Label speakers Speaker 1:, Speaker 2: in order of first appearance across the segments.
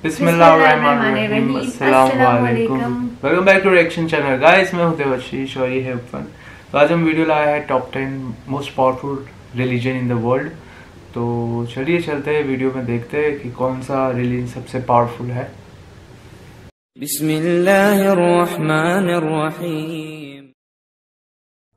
Speaker 1: बिस्मिल्लाहिर्रहमानिर्रहीम। अस्सलामुअलैकुम। Welcome back to reaction channel guys, मैं हूं देवाशीष और ये है उपवन। तो आज हम वीडियो लाया है top 10 most powerful religion in the world. तो चलिए चलते हैं वीडियो में, देखते हैं कि कौन सा रिलीजन सबसे पावरफुल है।
Speaker 2: बिस्मिल्लाहिर्रहमानिर्रहीम।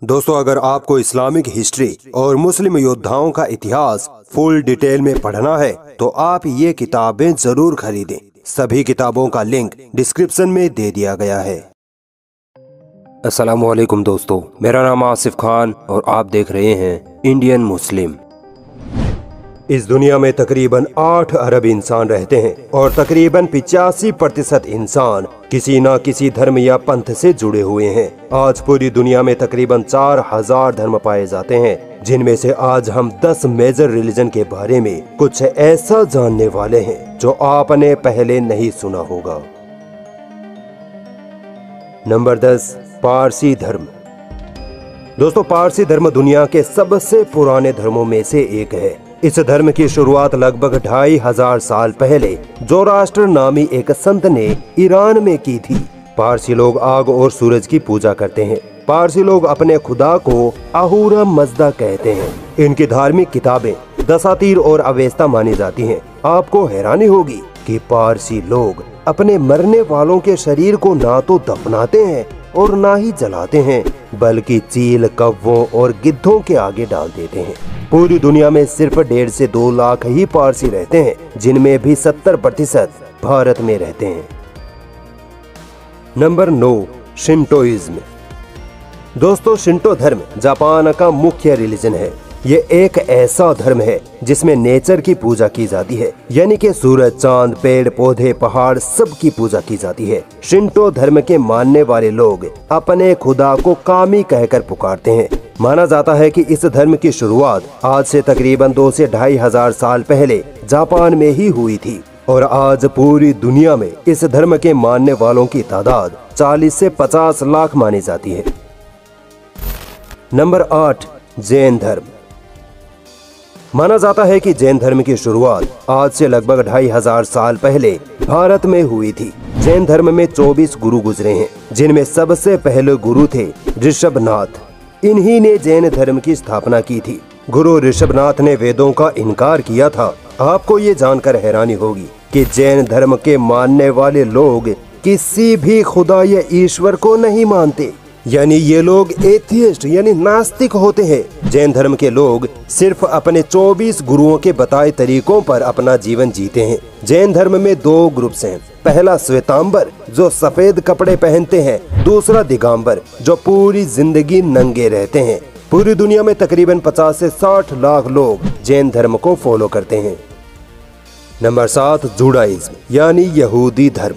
Speaker 3: दोस्तों, अगर आपको इस्लामिक हिस्ट्री और मुस्लिम योद्धाओं का इतिहास फुल डिटेल में पढ़ना है तो आप ये किताबें जरूर खरीदें। सभी किताबों का लिंक डिस्क्रिप्शन में दे दिया गया है। अस्सलामुअलैकुम दोस्तों, मेरा नाम आसिफ खान और आप देख रहे हैं इंडियन मुस्लिम। इस दुनिया में तकरीबन 8 अरब इंसान रहते हैं और तकरीबन 85% इंसान किसी न किसी धर्म या पंथ से जुड़े हुए हैं। आज पूरी दुनिया में तकरीबन 4000 धर्म पाए जाते हैं, जिनमें से आज हम 10 मेजर रिलीजन के बारे में कुछ ऐसा जानने वाले हैं जो आपने पहले नहीं सुना होगा। नंबर 10, पारसी धर्म। दोस्तों, पारसी धर्म दुनिया के सबसे पुराने धर्मों में से एक है। इस धर्म की शुरुआत लगभग 2500 साल पहले जोराष्ट्र नामी एक संत ने ईरान में की थी। पारसी लोग आग और सूरज की पूजा करते हैं। पारसी लोग अपने खुदा को अहूरा मज़दा कहते हैं। इनकी धार्मिक किताबें दसातीर और अवेस्ता मानी जाती हैं। आपको हैरानी होगी कि पारसी लोग अपने मरने वालों के शरीर को ना तो दफनाते हैं और ना ही जलाते हैं, बल्कि चील, कौवों और गिद्धों के आगे डाल देते हैं। पूरी दुनिया में सिर्फ 1.5 से 2 लाख ही पारसी रहते हैं, जिनमें भी 70% भारत में रहते हैं। नंबर 9, शिंटोइज्म। दोस्तों, शिंटो धर्म जापान का मुख्य रिलीजन है। ये एक ऐसा धर्म है जिसमें नेचर की पूजा की जाती है, यानी कि सूरज, चांद, पेड़ पौधे, पहाड़ सब की पूजा की जाती है। शिंटो धर्म के मानने वाले लोग अपने खुदा को कामी कहकर पुकारते हैं। माना जाता है कि इस धर्म की शुरुआत आज से तकरीबन 2 से 2500 साल पहले जापान में ही हुई थी और आज पूरी दुनिया में इस धर्म के मानने वालों की तादाद 40 से 50 लाख मानी जाती है। नंबर 8, जैन धर्म। माना जाता है कि जैन धर्म की शुरुआत आज से लगभग 2500 साल पहले भारत में हुई थी। जैन धर्म में 24 गुरु गुजरे हैं, जिनमें सबसे पहले गुरु थे ऋषभनाथ। इन्हीं ने जैन धर्म की स्थापना की थी। गुरु ऋषभनाथ ने वेदों का इनकार किया था। आपको ये जानकर हैरानी होगी कि जैन धर्म के मानने वाले लोग किसी भी खुदा या ईश्वर को नहीं मानते, यानी ये लोग एथियस्ट यानी नास्तिक होते हैं। जैन धर्म के लोग सिर्फ अपने 24 गुरुओं के बताए तरीकों पर अपना जीवन जीते हैं। जैन धर्म में 2 ग्रुप्स हैं। पहला श्वेतांबर, जो सफेद कपड़े पहनते हैं। दूसरा दिगंबर, जो पूरी जिंदगी नंगे रहते हैं। पूरी दुनिया में तकरीबन 50 से 60 लाख लोग जैन धर्म को फॉलो करते हैं। नंबर 7, जुडाइज्म यानी यहूदी धर्म।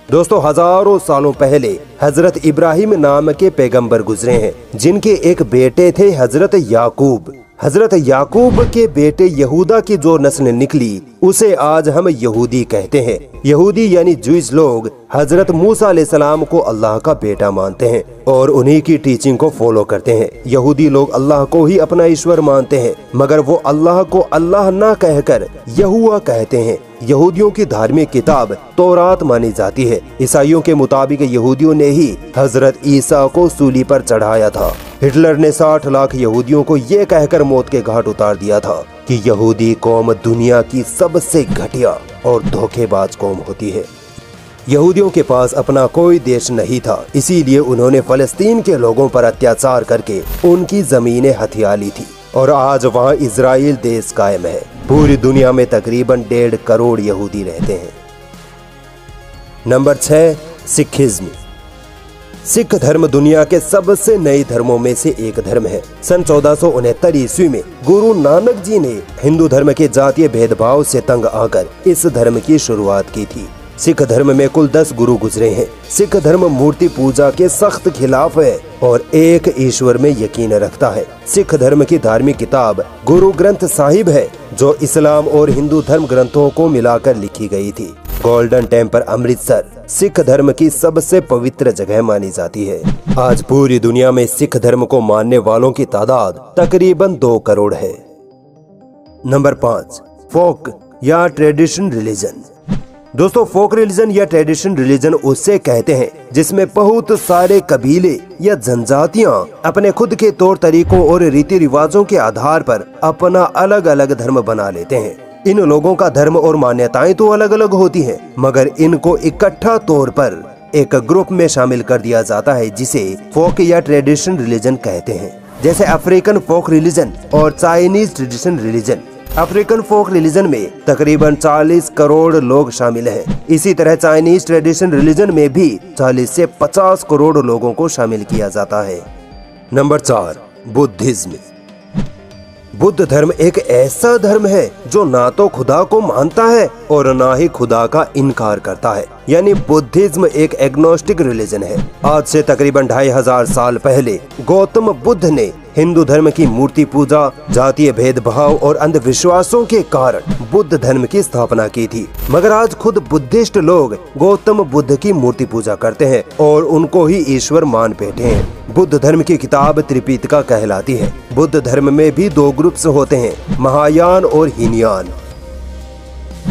Speaker 3: दोस्तों, हजारों सालों पहले हजरत इब्राहिम नाम के पैगंबर गुजरे हैं, जिनके एक बेटे थे हजरत याकूब। हजरत याकूब के बेटे यहूदा की जो नस्ल निकली उसे आज हम यहूदी कहते हैं। यहूदी यानी जूइश लोग हजरत मूसा अलैहिस्सलाम को अल्लाह का बेटा मानते हैं और उन्हीं की टीचिंग को फॉलो करते हैं। यहूदी लोग अल्लाह को ही अपना ईश्वर मानते हैं, मगर वो अल्लाह को अल्लाह ना कहकर यहुआ कहते हैं। यहूदियों की धार्मिक किताब तौरात मानी जाती है। ईसाइयों के मुताबिक यहूदियों ने ही हजरत ईसा को सूली पर चढ़ाया था। हिटलर ने 60 लाख यहूदियों को ये कहकर मौत के घाट उतार दिया था कि यहूदी कौम दुनिया की सबसे घटिया और धोखेबाज कौम होती है। यहूदियों के पास अपना कोई देश नहीं था, इसीलिए उन्होंने फलस्तीन के लोगों पर अत्याचार करके उनकी जमीनें हथिया ली थी और आज वहाँ इजराइल देश कायम है। पूरी दुनिया में तकरीबन 1.5 करोड़ यहूदी रहते हैं। Number 6, Sikhism. सिख धर्म दुनिया के सबसे नए धर्मों में से एक धर्म है। सन 1469 ईस्वी में गुरु नानक जी ने हिंदू धर्म के जातीय भेदभाव से तंग आकर इस धर्म की शुरुआत की थी। सिख धर्म में कुल 10 गुरु गुजरे हैं। सिख धर्म मूर्ति पूजा के सख्त खिलाफ है और एक ईश्वर में यकीन रखता है। सिख धर्म की धार्मिक किताब गुरु ग्रंथ साहिब है, जो इस्लाम और हिंदू धर्म ग्रंथों को मिलाकर लिखी गई थी। गोल्डन टेम्पल अमृतसर सिख धर्म की सबसे पवित्र जगह मानी जाती है। आज पूरी दुनिया में सिख धर्म को मानने वालों की तादाद तकरीबन 2 करोड़ है। नंबर 5, फोक या ट्रेडिशन रिलीजन। दोस्तों, फोक रिलीजन या ट्रेडिशन रिलीजन उससे कहते हैं जिसमें बहुत सारे कबीले या जनजातियां अपने खुद के तौर तरीकों और रीति रिवाजों के आधार पर अपना अलग अलग धर्म बना लेते हैं। इन लोगों का धर्म और मान्यताएं तो अलग अलग होती हैं, मगर इनको इकट्ठा तौर पर एक ग्रुप में शामिल कर दिया जाता है जिसे फोक या ट्रेडिशन रिलीजन कहते हैं। जैसे अफ्रीकन फोक रिलीजन और चाइनीज ट्रेडिशन रिलीजन। अफ्रीकन फोक रिलीजन में तकरीबन 40 करोड़ लोग शामिल हैं। इसी तरह चाइनीज ट्रेडिशन रिलीजन में भी 40 से 50 करोड़ लोगों को शामिल किया जाता है। Number 4, Buddhism. बुद्ध धर्म एक ऐसा धर्म है जो ना तो खुदा को मानता है और ना ही खुदा का इनकार करता है, यानी बुद्धिज्म एक एग्नोस्टिक रिलीजन है। आज से तकरीबन 2500 साल पहले गौतम बुद्ध ने हिंदू धर्म की मूर्ति पूजा, जातीय भेदभाव और अंधविश्वासों के कारण बुद्ध धर्म की स्थापना की थी। मगर आज खुद बुद्धिस्ट लोग गौतम बुद्ध की मूर्ति पूजा करते हैं और उनको ही ईश्वर मान बैठे हैं। बुद्ध धर्म की किताब त्रिपिटका कहलाती है। बुद्ध धर्म में भी 2 ग्रुप्स होते हैं, महायान और हीनयान।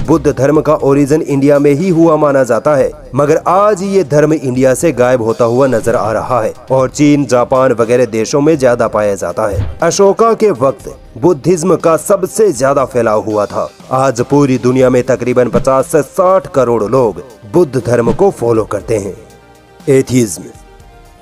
Speaker 3: बुद्ध धर्म का ओरिजिन इंडिया में ही हुआ माना जाता है, मगर आज ये धर्म इंडिया से गायब होता हुआ नजर आ रहा है और चीन, जापान वगैरह देशों में ज्यादा पाया जाता है। अशोका के वक्त बुद्धिज्म का सबसे ज्यादा फैलाव हुआ था। आज पूरी दुनिया में तकरीबन 50 से 60 करोड़ लोग बुद्ध धर्म को फॉलो करते हैं। एथिज्म।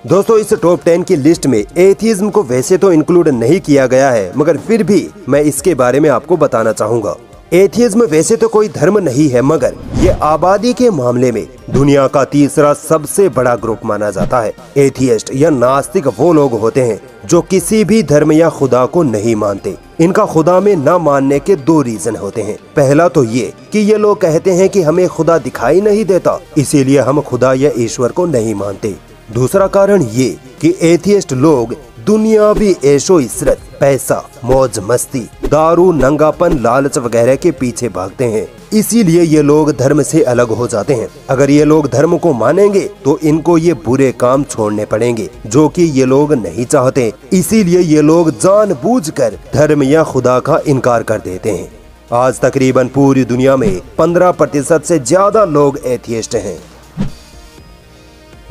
Speaker 3: दोस्तों, इस टॉप 10 की लिस्ट में एथिज्म को वैसे तो इंक्लूड नहीं किया गया है, मगर फिर भी मैं इसके बारे में आपको बताना चाहूंगा। एथिज्म वैसे तो कोई धर्म नहीं है, मगर ये आबादी के मामले में दुनिया का तीसरा सबसे बड़ा ग्रुप माना जाता है। एथियस्ट या नास्तिक वो लोग होते हैं जो किसी भी धर्म या खुदा को नहीं मानते। इनका खुदा में न मानने के 2 रीजन होते हैं। पहला तो ये कि ये लोग कहते हैं कि हमें खुदा दिखाई नहीं देता, इसीलिए हम खुदा या ईश्वर को नहीं मानते। दूसरा कारण ये कि एथियस्ट लोग दुनियावी ऐशो इशरत, पैसा, मौज मस्ती, दारू, नंगापन, लालच वगैरह के पीछे भागते हैं। इसीलिए ये लोग धर्म से अलग हो जाते हैं। अगर ये लोग धर्म को मानेंगे तो इनको ये बुरे काम छोड़ने पड़ेंगे, जो कि ये लोग नहीं चाहते। इसीलिए ये लोग जानबूझकर धर्म या खुदा का इनकार कर देते हैं। आज तकरीबन पूरी दुनिया में 15% से ज्यादा लोग एथियस्ट हैं।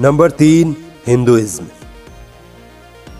Speaker 3: Number 3, Hinduism.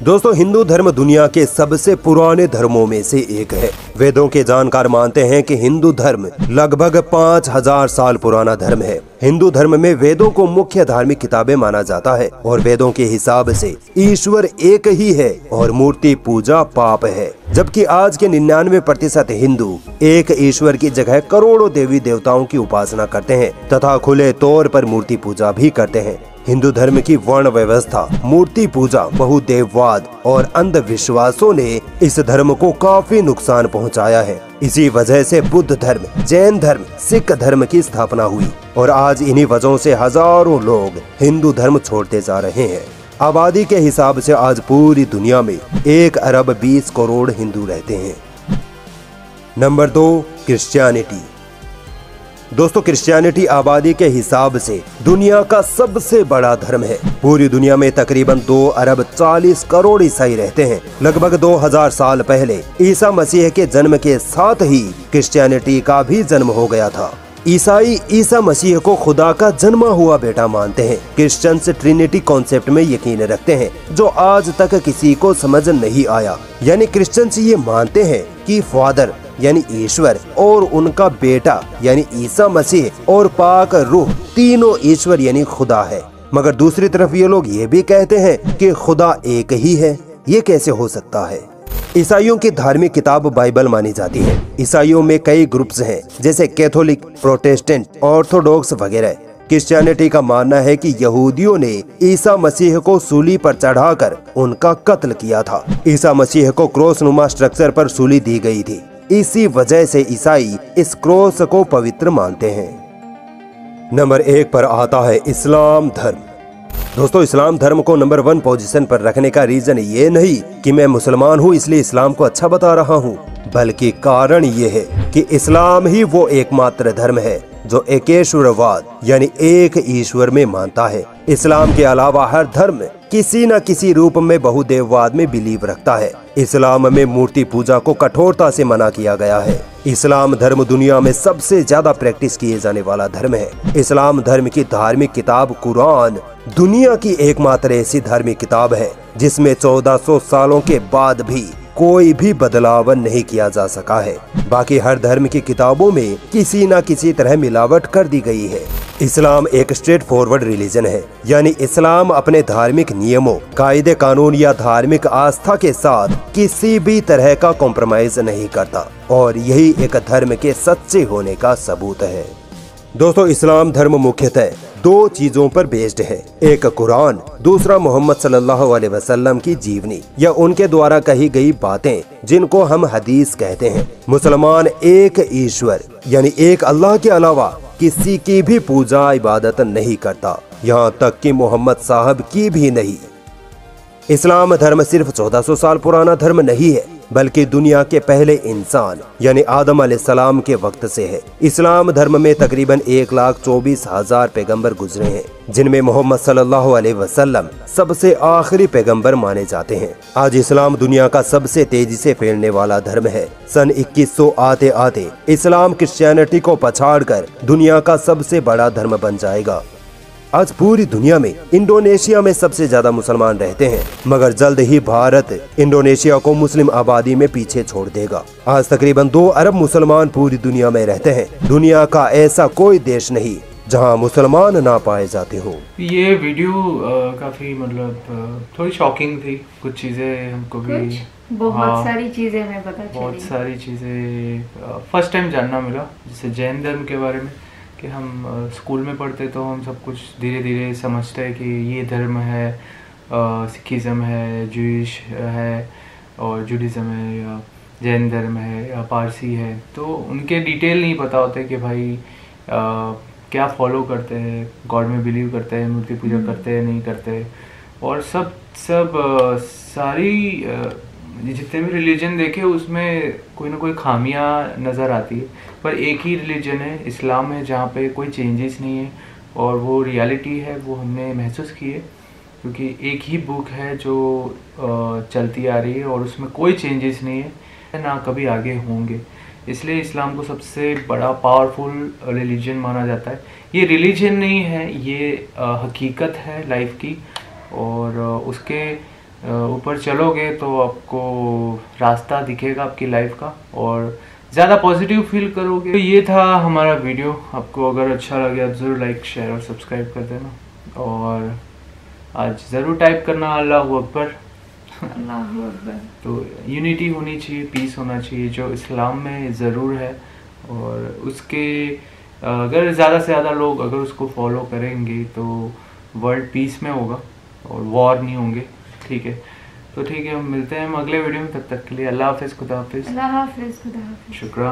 Speaker 3: दोस्तों, हिंदू धर्म दुनिया के सबसे पुराने धर्मों में से एक है। वेदों के जानकार मानते हैं कि हिंदू धर्म लगभग 5000 साल पुराना धर्म है। हिंदू धर्म में वेदों को मुख्य धार्मिक किताबें माना जाता है और वेदों के हिसाब से ईश्वर एक ही है और मूर्ति पूजा पाप है। जबकि आज के 99% हिंदू एक ईश्वर की जगह करोड़ों देवी देवताओं की उपासना करते हैं तथा खुले तौर पर मूर्ति पूजा भी करते हैं। हिंदू धर्म की वर्ण व्यवस्था, मूर्ति पूजा, बहुदेववाद और अंधविश्वासों ने इस धर्म को काफी नुकसान पहुंचाया है। इसी वजह से बुद्ध धर्म, जैन धर्म, सिख धर्म की स्थापना हुई और आज इन्हीं वजहों से हजारों लोग हिंदू धर्म छोड़ते जा रहे हैं। आबादी के हिसाब से आज पूरी दुनिया में 1 अरब 20 करोड़ हिंदू रहते हैं। Number 2, Christianity. दोस्तों, क्रिश्चियनिटी आबादी के हिसाब से दुनिया का सबसे बड़ा धर्म है। पूरी दुनिया में तकरीबन 2 अरब 40 करोड़ ईसाई रहते हैं। लगभग 2000 साल पहले ईसा मसीह के जन्म के साथ ही क्रिश्चियनिटी का भी जन्म हो गया था। ईसाई ईसा मसीह को खुदा का जन्मा हुआ बेटा मानते हैं। क्रिश्चियंस ट्रिनिटी कॉन्सेप्ट में यकीन रखते हैं, जो आज तक किसी को समझ नहीं आया। यानी क्रिश्चियंस ये मानते हैं कि फादर यानी ईश्वर और उनका बेटा यानी ईसा मसीह और पाक रूह तीनों ईश्वर यानी खुदा है। मगर दूसरी तरफ ये लोग ये भी कहते हैं कि खुदा एक ही है। ये कैसे हो सकता है? ईसाइयों की धार्मिक किताब बाइबल मानी जाती है। ईसाइयों में कई ग्रुप्स हैं, जैसे कैथोलिक, प्रोटेस्टेंट, ऑर्थोडॉक्स वगैरह। क्रिश्चियनिटी का मानना है कि यहूदियों ने ईसा मसीह को सूली पर चढ़ाकर उनका कत्ल किया था। ईसा मसीह को क्रॉस नुमा स्ट्रक्चर पर सूली दी गई थी। इसी वजह से ईसाई इस क्रॉस को पवित्र मानते हैं। नंबर 1 पर आता है इस्लाम धर्म। दोस्तों, इस्लाम धर्म को नंबर 1 पोजीशन पर रखने का रीजन ये नहीं कि मैं मुसलमान हूँ इसलिए इस्लाम को अच्छा बता रहा हूँ, बल्कि कारण ये है कि इस्लाम ही वो एकमात्र धर्म है जो एकेश्वरवाद यानी एक ईश्वर में मानता है। इस्लाम के अलावा हर धर्म किसी न किसी रूप में बहुदेववाद में बिलीव रखता है। इस्लाम में मूर्ति पूजा को कठोरता से मना किया गया है। इस्लाम धर्म दुनिया में सबसे ज्यादा प्रैक्टिस किए जाने वाला धर्म है। इस्लाम धर्म की धार्मिक किताब कुरान दुनिया की एकमात्र ऐसी धार्मिक किताब है जिसमें 1400 सालों के बाद भी कोई भी बदलाव नहीं किया जा सका है। बाकी हर धर्म की किताबों में किसी न किसी तरह मिलावट कर दी गई है। इस्लाम एक स्ट्रेट फॉरवर्ड रिलीजन है, यानी इस्लाम अपने धार्मिक नियमों, कायदे कानून या धार्मिक आस्था के साथ किसी भी तरह का कॉम्प्रोमाइज नहीं करता और यही एक धर्म के सच्चे होने का सबूत है। दोस्तों, इस्लाम धर्म मुख्यतः दो चीजों पर बेस्ड है, एक कुरान, दूसरा मोहम्मद सल्लल्लाहु अलैहि वसल्लम की जीवनी या उनके द्वारा कही गई बातें जिनको हम हदीस कहते हैं। मुसलमान एक ईश्वर यानी एक अल्लाह के अलावा किसी की भी पूजा इबादत नहीं करता, यहाँ तक कि मोहम्मद साहब की भी नहीं। इस्लाम धर्म सिर्फ 1400 साल पुराना धर्म नहीं है, बल्कि दुनिया के पहले इंसान यानी आदम अलैहिस्सलाम के वक्त से है। इस्लाम धर्म में तकरीबन 1,24,000 पैगंबर गुजरे हैं, जिनमें मोहम्मद सल्लल्लाहु अलैहि वसल्लम सबसे आखिरी पैगंबर माने जाते हैं। आज इस्लाम दुनिया का सबसे तेजी से फैलने वाला धर्म है। सन 2100 आते आते इस्लाम क्रिश्चियनिटी को पछाड़कर दुनिया का सबसे बड़ा धर्म बन जाएगा। आज पूरी दुनिया में इंडोनेशिया में सबसे ज्यादा मुसलमान रहते हैं, मगर जल्द ही भारत इंडोनेशिया को मुस्लिम आबादी में पीछे छोड़ देगा। आज तकरीबन 2 अरब मुसलमान पूरी दुनिया में रहते हैं। दुनिया का ऐसा कोई देश नहीं जहां मुसलमान ना पाए जाते हो।
Speaker 1: ये वीडियो काफी मतलब थोड़ी शॉकिंग थी। कुछ चीजें हमको भी
Speaker 2: बहुत सारी चीजें हमें पता चली,
Speaker 1: बहुत सारी चीजें फर्स्ट टाइम जानना मिला। जैसे जैन धर्म के बारे में कि हम स्कूल में पढ़ते तो हम सब कुछ धीरे धीरे समझते हैं कि ये धर्म है, सिखिज़म है, जूइश है और जुडिज़म है या जैन धर्म है या पारसी है। तो उनके डिटेल नहीं पता होते कि भाई क्या फॉलो करते हैं, गॉड में बिलीव करते हैं, मूर्ति पूजा करते हैं, नहीं करते। और सब सारी जितने भी रिलीजन देखे उसमें कोई ना कोई खामियां नज़र आती है, पर एक ही रिलीजन है, इस्लाम है, जहाँ पे कोई चेंजेस नहीं है और वो रियलिटी है, वो हमने महसूस की है क्योंकि एक ही बुक है जो चलती आ रही है और उसमें कोई चेंजेस नहीं है, ना कभी आगे होंगे। इसलिए इस्लाम को सबसे बड़ा पावरफुल रिलीजन माना जाता है। ये रिलीजन नहीं है, ये हकीकत है लाइफ की, और उसके ऊपर चलोगे तो आपको रास्ता दिखेगा आपकी लाइफ का और ज़्यादा पॉजिटिव फील करोगे। तो ये था हमारा वीडियो। आपको अगर अच्छा लगे आप ज़रूर लाइक, शेयर और सब्सक्राइब कर देना और आज ज़रूर टाइप करना अल्लाहू अकबर।
Speaker 2: अल्लाहू अकबर।
Speaker 1: तो यूनिटी होनी चाहिए, पीस होना चाहिए, जो इस्लाम में ज़रूर है। और उसके अगर ज़्यादा से ज़्यादा लोग अगर उसको फॉलो करेंगे तो वर्ल्ड पीस में होगा और वॉर नहीं होंगे। ठीक है, तो ठीक है, हम मिलते हैं हम अगले वीडियो में। तब तक के लिए अल्लाह हाफिज़, खुदा हाफिज़।
Speaker 2: अल्लाह हाफिज़, खुदा हाफिज़।
Speaker 1: शुक्रिया।